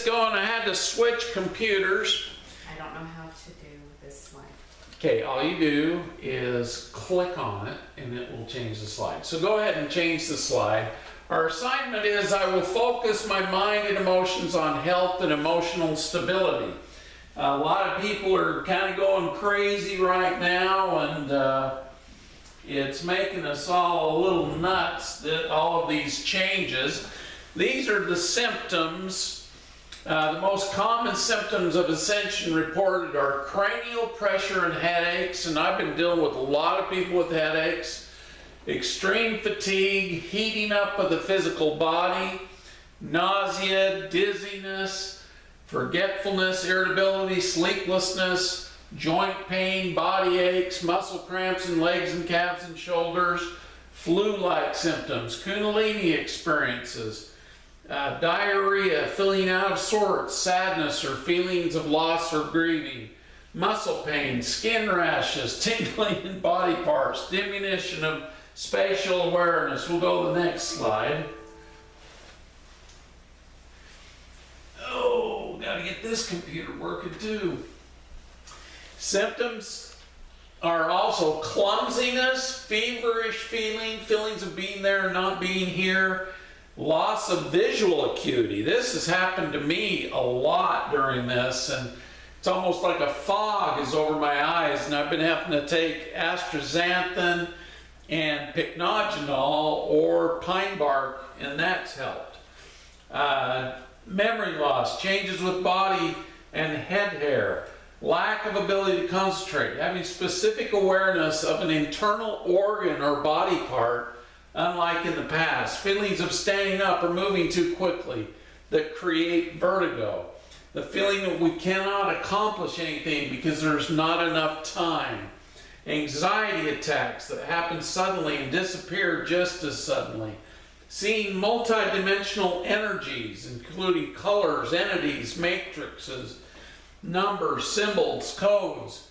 this going. I had to switch computers. I don't know how to do this slide. Okay, all you do is click on it and it will change the slide. So go ahead and change the slide. Our assignment is I will focus my mind and emotions on health and emotional stability. A lot of people are kind of going crazy right now, and it's making us all a little nuts, that all of these changes. These are the symptoms. The most common symptoms of Ascension reported are cranial pressure and headaches, and I've been dealing with a lot of people with headaches, extreme fatigue, heating up of the physical body, nausea, dizziness, forgetfulness, irritability, sleeplessness, joint pain, body aches, muscle cramps in legs and calves and shoulders, flu-like symptoms, kundalini experiences, diarrhea, feeling out of sorts, sadness or feelings of loss or grieving, muscle pain, skin rashes, tingling in body parts, diminution of spatial awareness. We'll go to the next slide. Oh, gotta get this computer working too. Symptoms are also clumsiness, feverish feelings of being there and not being here, loss of visual acuity. This has happened to me a lot during this, and it's almost like a fog is over my eyes, and I've been having to take astaxanthin and pycnogenol or pine bark, and that's helped. Memory loss, changes with body and head hair, lack of ability to concentrate, having specific awareness of an internal organ or body part, unlike in the past, feelings of standing up or moving too quickly that create vertigo, the feeling that we cannot accomplish anything because there's not enough time, anxiety attacks that happen suddenly and disappear just as suddenly, seeing multidimensional energies, including colors, entities, matrices, numbers, symbols, codes,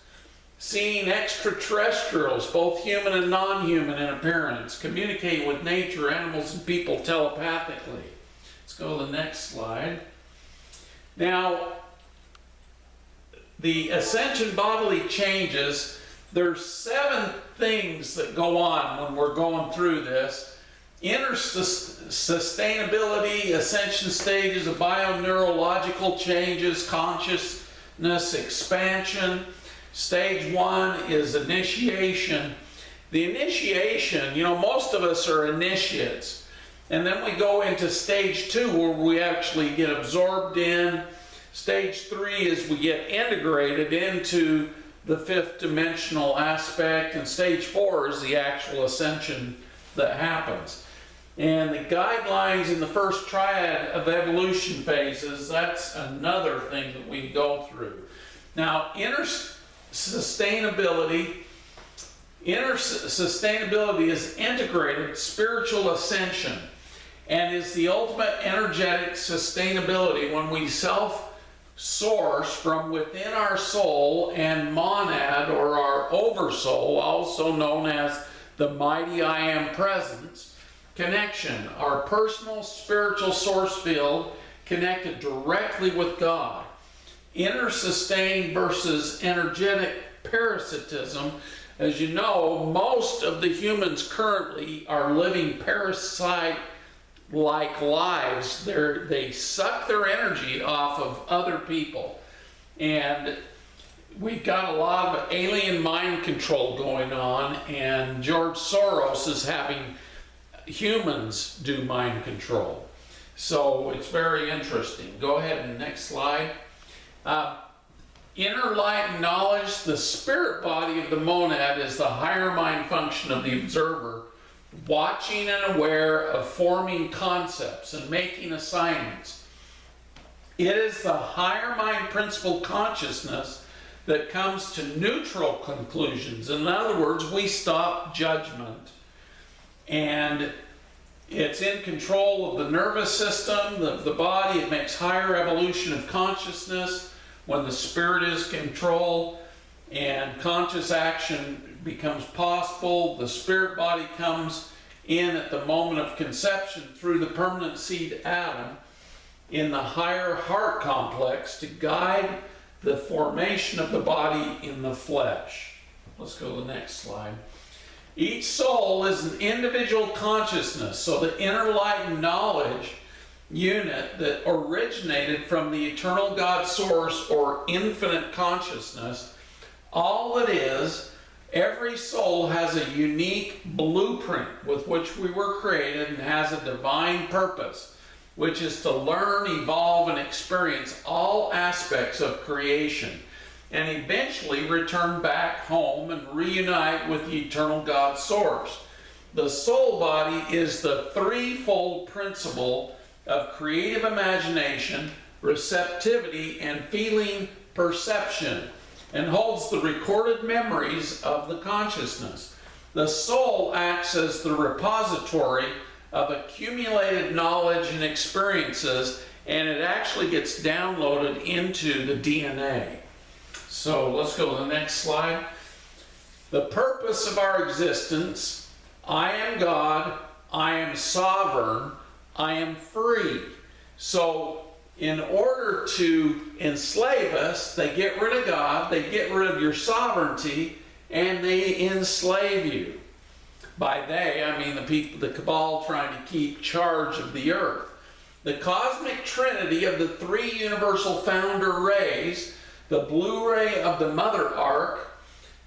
seeing extraterrestrials, both human and non-human in appearance, communicating with nature, animals, and people telepathically. Let's go to the next slide. Now, the Ascension bodily changes, there's 7 things that go on when we're going through this. Inner sustainability, Ascension stages of BIO-NEUROLOGICAL changes, consciousness expansion. Stage 1 is initiation. The initiation, you know, most of us are initiates. And then we go into stage 2 where we actually get absorbed in. Stage 3 is we get integrated into the 5th dimensional aspect. And stage 4 is the actual ascension that happens. And the guidelines in the first triad of evolution phases, that's another thing that we go through. Now, inner sustainability is integrated spiritual ascension and is the ultimate energetic sustainability when we self-source from within our soul and monad, or our oversoul, also known as the mighty I Am presence, connection, our personal spiritual source field connected directly with God. Inner sustained versus energetic parasitism. As you know, most of the humans currently are living parasite-like lives. They suck their energy off of other people. And we've got a lot of alien mind control going on, and George Soros is having humans do mind control. So it's very interesting. Go ahead and next slide. Inner light and knowledge, the spirit body of the monad is the higher mind function of the observer, watching and aware of forming concepts and making assignments. It is the higher mind principle consciousness that comes to neutral conclusions. In other words, we stop judgment. And it's in control of the nervous system, the body. It makes higher evolution of consciousness when the spirit is controlled, and conscious action becomes possible. The spirit body comes in at the moment of conception through the permanent seed atom. in the higher heart complex to guide the formation of the body in the flesh. Let's go to the next slide. Each soul is an individual consciousness, so the inner light and knowledge unit that originated from the eternal God source or infinite consciousness. All it is, every soul has a unique blueprint with which we were created and has a divine purpose, which is to learn, evolve, and experience all aspects of creation, and eventually return back home and reunite with the eternal God source. The soul body is the threefold principle of creative imagination, receptivity, and feeling perception, and holds the recorded memories of the consciousness. The soul acts as the repository of accumulated knowledge and experiences, and it actually gets downloaded into the DNA. So let's go to the next slide. The purpose of our existence: I am God, I am sovereign, I am free. So in order to enslave us, they get rid of God, they get rid of your sovereignty, and they enslave you. By they, I mean the people, the cabal trying to keep charge of the earth. The cosmic trinity of the three universal founder rays, the blue ray of the mother arc,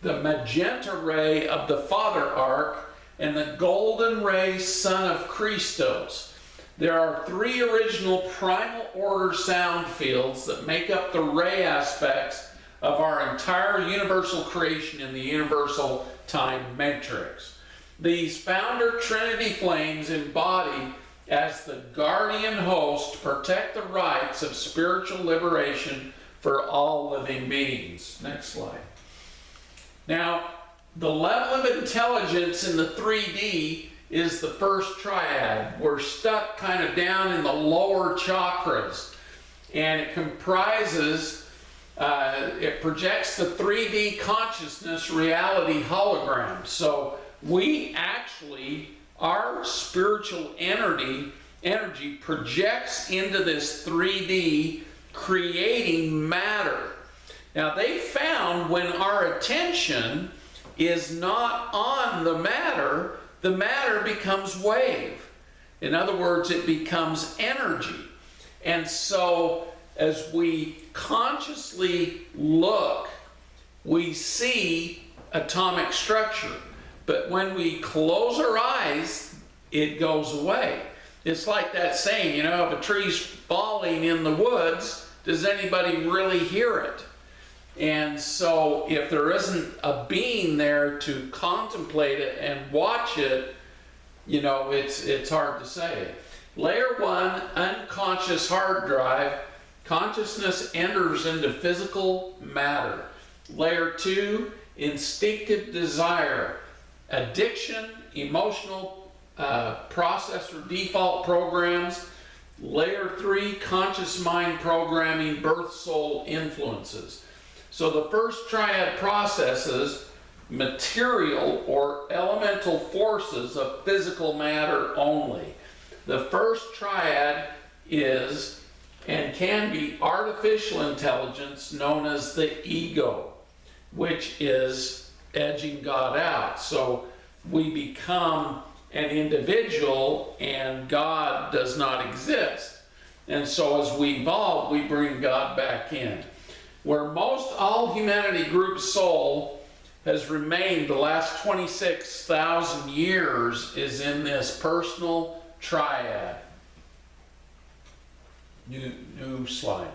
the magenta ray of the father arc, and the golden ray son of Christos. There are three original primal order sound fields that make up the ray aspects of our entire universal creation in the universal time matrix. These founder trinity flames embody as the guardian host to protect the rights of spiritual liberation for all living beings. Next slide. Now, the level of intelligence in the 3D is the first triad. We're stuck kind of down in the lower chakras, and it comprises, it projects the 3D consciousness reality hologram. So we actually, our spiritual energy projects into this 3D, creating matter. Now they found when our attention is not on the matter becomes wave. In other words, it becomes energy. And so as we consciously look, we see atomic structure. But when we close our eyes, it goes away. It's like that saying, you know, if a tree's falling in the woods, does anybody really hear it? And so if there isn't a being there to contemplate it and watch it, you know, it's hard to say. Layer 1, unconscious hard drive. Consciousness enters into physical matter. Layer 2, instinctive desire. Addiction, emotional processor default programs. Layer 3, conscious mind programming, birth soul influences. So the first triad processes material or elemental forces of physical matter only. The first triad is and can be artificial intelligence known as the ego, which is edging God out. So we become an individual and God does not exist. And so as we evolve, we bring God back in. Where most all humanity group soul has remained the last 26,000 years is in this personal triad. New slide.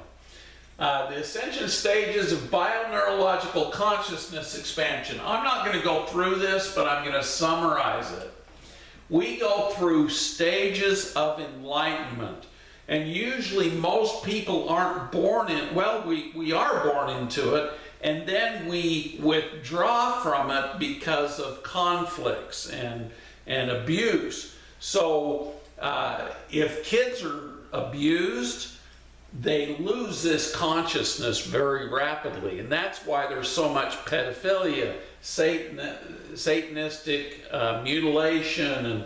The ascension stages of BIO-NEUROLOGICAL consciousness expansion. I'm not going to go through this, but I'm going to summarize it. We go through stages of enlightenment. And usually most people aren't born in, well, we are born into it, and then we withdraw from it because of conflicts and abuse. So if kids are abused, they lose this consciousness very rapidly. And that's why there's so much pedophilia, satanistic mutilation,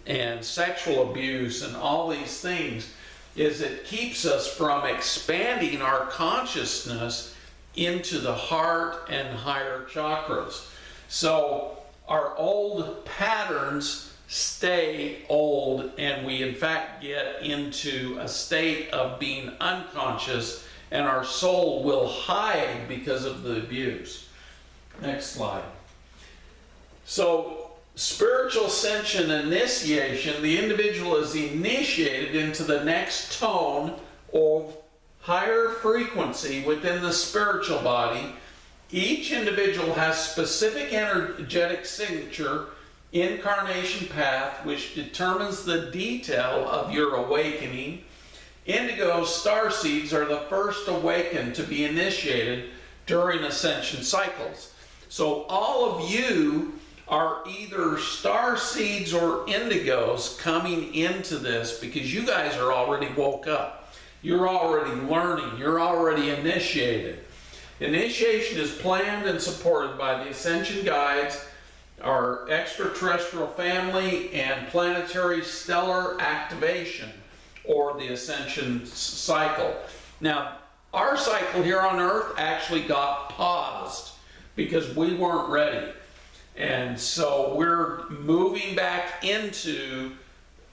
and sexual abuse, and all these things. is it keeps us from expanding our consciousness into the heart and higher chakras. So our old patterns stay old, and we in fact get into a state of being unconscious, and our soul will hide because of the abuse. Next slide. So spiritual ascension initiation, the individual is initiated into the next tone of higher frequency within the spiritual body. Each individual has specific energetic signature, incarnation path, which determines the detail of your awakening. Indigo star seeds are the first awakened to be initiated during ascension cycles. So all of you are either star seeds or indigos coming into this, because you guys are already woke up. You're already learning. You're already initiated. Initiation is planned and supported by the Ascension Guides, our extraterrestrial family, and planetary stellar activation, or the Ascension cycle. Now, our cycle here on Earth actually got paused because we weren't ready. And so we're moving back into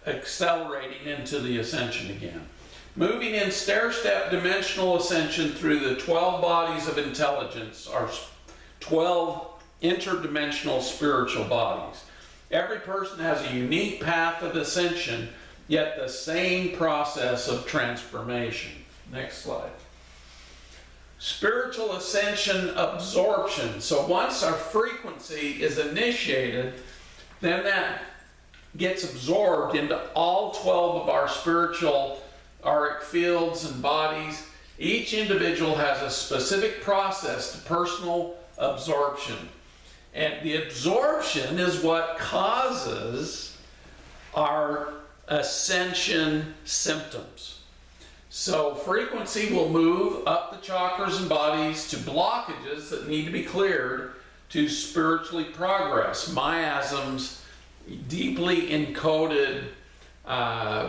accelerating into the Ascension again. Moving in stair-step dimensional ascension through the 12 bodies of intelligence, our 12 interdimensional spiritual bodies. Every person has a unique path of ascension, yet the same process of transformation. Next slide. Spiritual ascension absorption. So once our frequency is initiated, then that gets absorbed into all 12 of our spiritual auric fields and bodies. Each individual has a specific process to personal absorption. And the absorption is what causes our ascension symptoms. So frequency will move up the chakras and bodies to blockages that need to be cleared to spiritually progress. Miasms, deeply encoded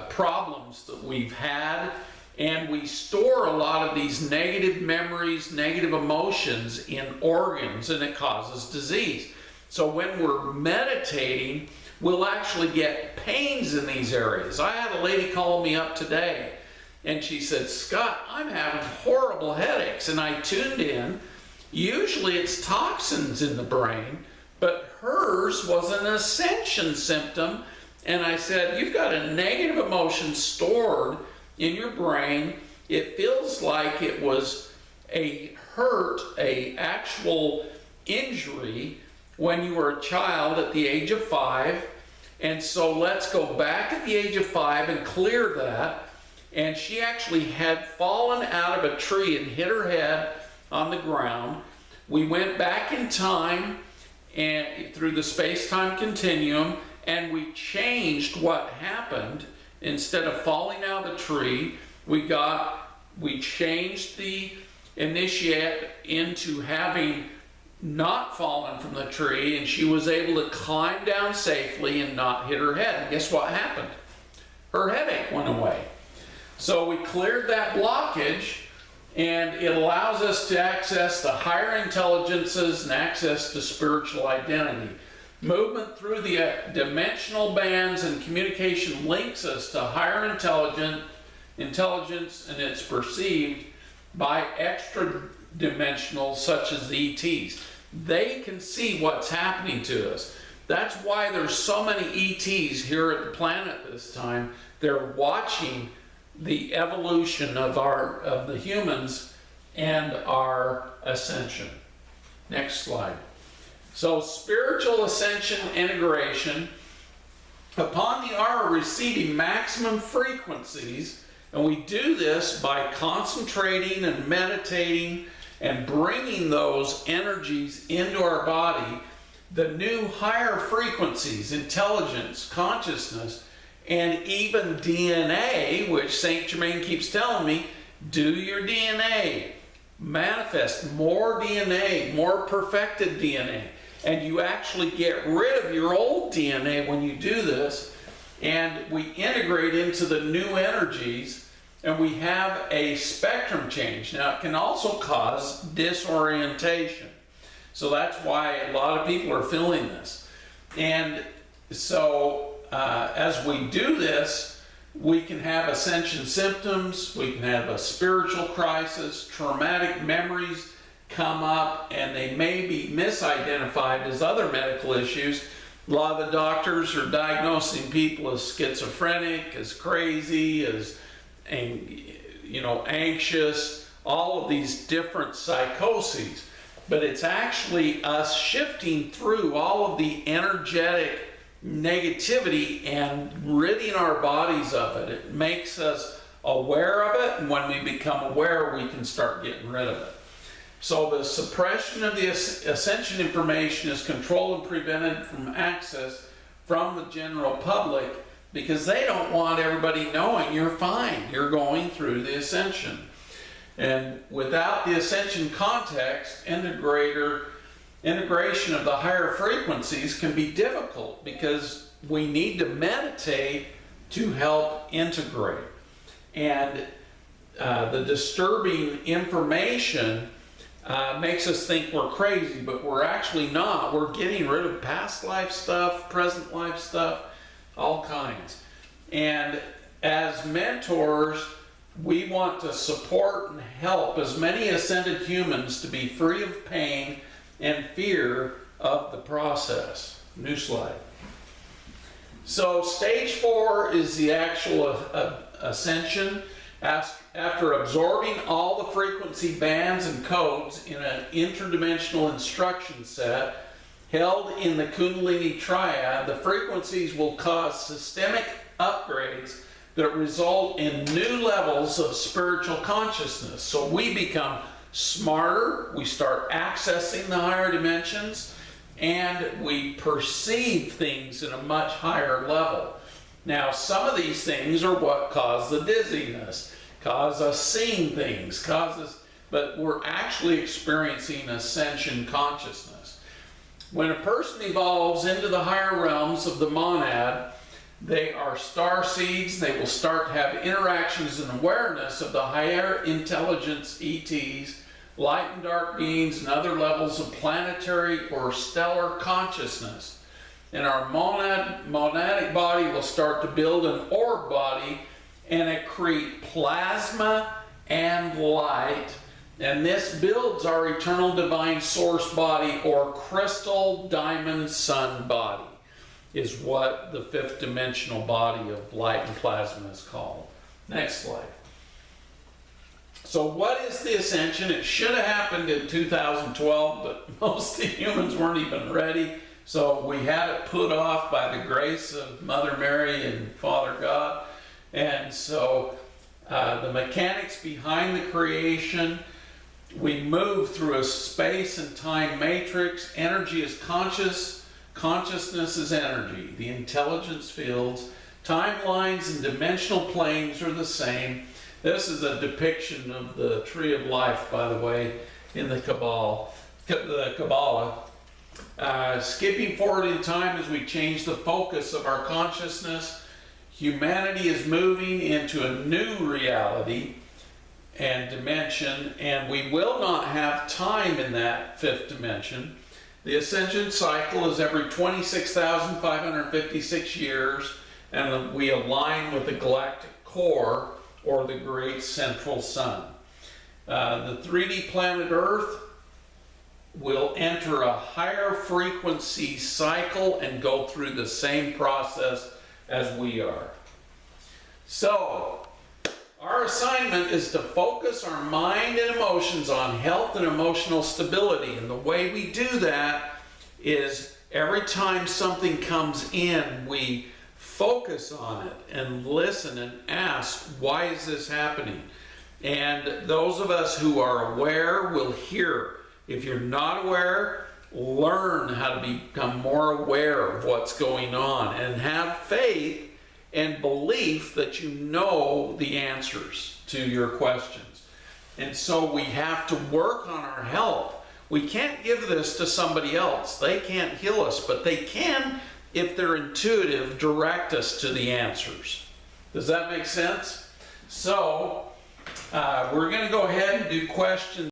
problems that we've had, and we store a lot of these negative memories, negative emotions in organs, and it causes disease. So when we're meditating, we'll actually get pains in these areas. I had a lady call me up today, and she said, "Scott, I'm having horrible headaches." And I tuned in. Usually it's toxins in the brain, but hers was an ascension symptom. And I said, "You've got a negative emotion stored in your brain. It feels like it was a hurt, a actual injury when you were a child at the age of 5. And so let's go back at the age of 5 and clear that." And she actually had fallen out of a tree and hit her head on the ground. We went back in time and through the space-time continuum, and we changed what happened. Instead of falling out of the tree, we changed the initiate into having not fallen from the tree, and she was able to climb down safely and not hit her head. And guess what happened? Her headache went away. So we cleared that blockage, and it allows us to access the higher intelligences and access to spiritual identity. Movement through the dimensional bands and communication links us to higher intelligence, and it's perceived by extra dimensionals such as the ETs. They can see what's happening to us. That's why there's so many ETs here at the planet this time. They're watching the evolution of the humans and our ascension. Next slide. So spiritual ascension integration. Upon the aura receiving maximum frequencies, and we do this by concentrating and meditating and bringing those energies into our body, the new higher frequencies, intelligence, consciousness, and even DNA, which Saint Germain keeps telling me, do your DNA. Manifest more DNA, more perfected DNA. And you actually get rid of your old DNA when you do this. And we integrate into the new energies. and we have a spectrum change. Now, it can also cause disorientation. So that's why a lot of people are feeling this. And so as we do this, we can have ascension symptoms, we can have a spiritual crisis, traumatic memories come up, and they may be misidentified as other medical issues. A lot of the doctors are diagnosing people as schizophrenic, as crazy, as anxious, all of these different psychoses. But it's actually us shifting through all of the energetic negativity and ridding our bodies of it. It makes us aware of it, and when we become aware, we can start getting rid of it. So the suppression of the ascension information is controlled and prevented from access from the general public, because they don't want everybody knowing you're fine, you're going through the ascension. And without the ascension context, integration of the higher frequencies can be difficult, because we need to meditate to help integrate. And the disturbing information makes us think we're crazy, but we're actually not. We're getting rid of past life stuff, present life stuff, all kinds. And as mentors, we want to support and help as many ascended humans to be free of pain and fear of the process. New slide. So stage 4 is the actual ascension. After absorbing all the frequency bands and codes in an interdimensional instruction set held in the Kundalini triad, the frequencies will cause systemic upgrades that result in new levels of spiritual consciousness. So we become smarter, we start accessing the higher dimensions, and we perceive things in a much higher level. Now, some of these things are what cause the dizziness, cause us seeing things, but we're actually experiencing ascension consciousness. When a person evolves into the higher realms of the monad, they are star seeds. They will start to have interactions and awareness of the higher intelligence ETs, light and dark beings, and other levels of planetary or stellar consciousness. And our monadic body will start to build an orb body and accrete plasma and light. And this builds our eternal divine source body, or crystal diamond sun body, is what the 5th dimensional body of light and plasma is called. Next slide. So what is the ascension? It should have happened in 2012, but most of the humans weren't even ready. So we had it put off by the grace of Mother Mary and Father God. And so the mechanics behind the creation, we move through a space and time matrix. Energy is conscious. Consciousness is energy. The intelligence fields, timelines, and dimensional planes are the same. This is a depiction of the tree of life, by the way, in the Kabbalah. Skipping forward in time as we change the focus of our consciousness, humanity is moving into a new reality and dimension, and we will not have time in that 5th dimension. The ascension cycle is every 26,556 years, and we align with the galactic core, or the great central sun. The 3D planet Earth will enter a higher frequency cycle and go through the same process as we are. So, our assignment is to focus our mind and emotions on health and emotional stability. And the way we do that is every time something comes in, we focus on it and listen and ask, why is this happening? And those of us who are aware will hear. If you're not aware, learn how to become more aware of what's going on, and have faith and belief that you know the answers to your questions. And so we have to work on our health. We can't give this to somebody else. They can't heal us, but they can, if they're intuitive, direct us to the answers. Does that make sense? So, we're going to go ahead and do question